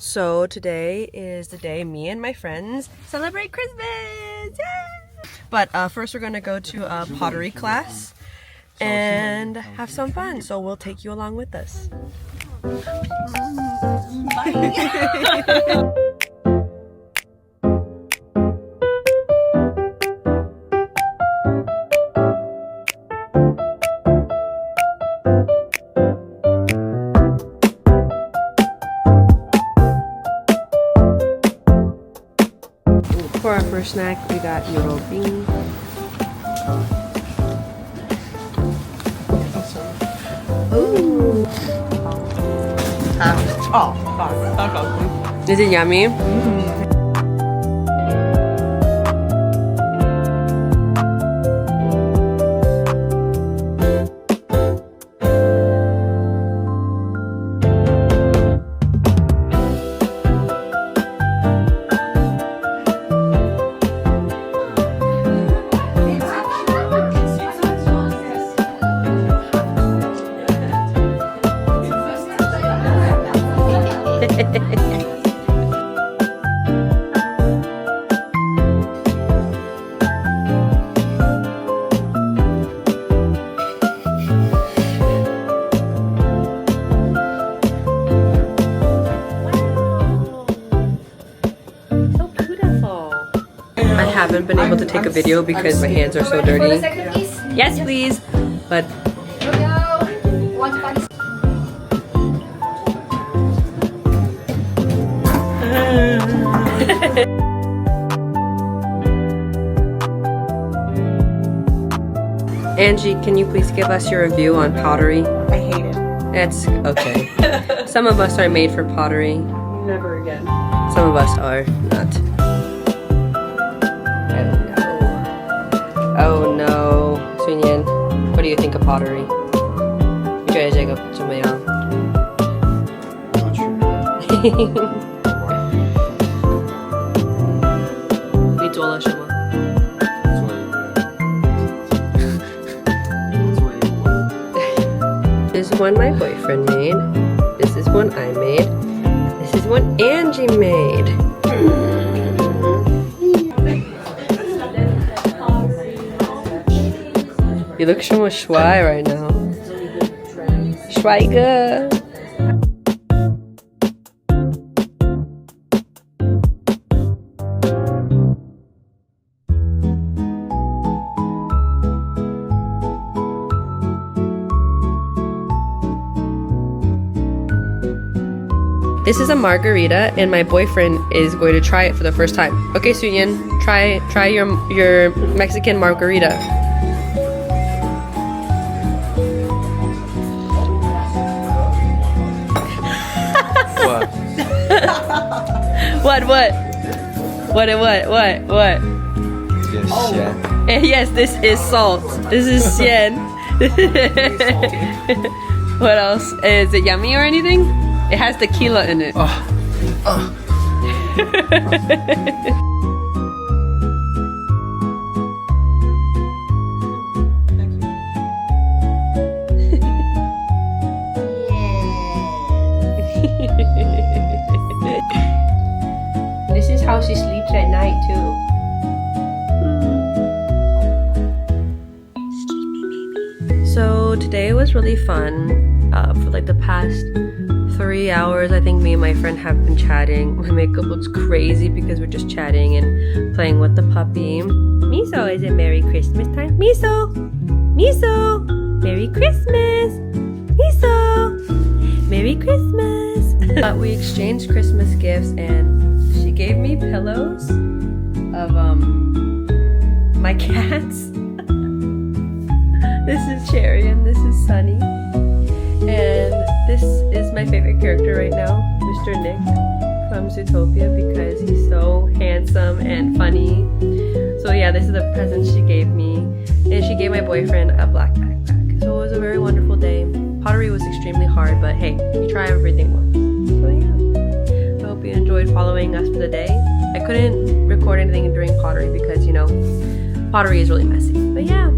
So today is the day me and my friends celebrate Christmas! Yay! But first we're gonna go to a pottery class and have some fun. So we'll take you along with us. For our first snack, we got noodle bean. Ooh. Is it yummy? I haven't been able to take a video because my hands are so dirty. Yes, please. But Angie, can you please give us your review on pottery? I hate it. It's okay. Some of us are made for pottery. Never again. Some of us are not. Oh no. Sunyan, what do you think of pottery? 이제 제가 좀 해요. Not sure. 你做了什么? This is one my boyfriend made. This is one I made. This is one Angie made. You look so much schwei right now. Schweiger. This is a margarita, and my boyfriend is going to try it for the first time. Okay, Sunyan, try your Mexican margarita. What? What? Yes, yeah. Yes, this is salt. This is xian. What else? Is it yummy or anything? It has tequila in it. This is how she sleeps at night too. So today was really fun. For like the past 3 hours, I think me and my friend have been chatting. My makeup looks crazy because we're just chatting and playing with the puppy. Miso, is it Merry Christmas time? Miso! Miso! Merry Christmas! Miso! Merry Christmas! We exchanged Christmas gifts and she gave me pillows of my cats. This is Cherry and this is Sunny. And this is my favorite character right now, Mr. Nick from Zootopia, because he's so handsome and funny. So yeah, this is the present she gave me. And she gave my boyfriend a black backpack. So it was a very wonderful day. Pottery was extremely hard, but hey, you try everything once. So yeah, I hope you enjoyed following us for the day. I couldn't record anything during pottery because, you know, pottery is really messy. But yeah.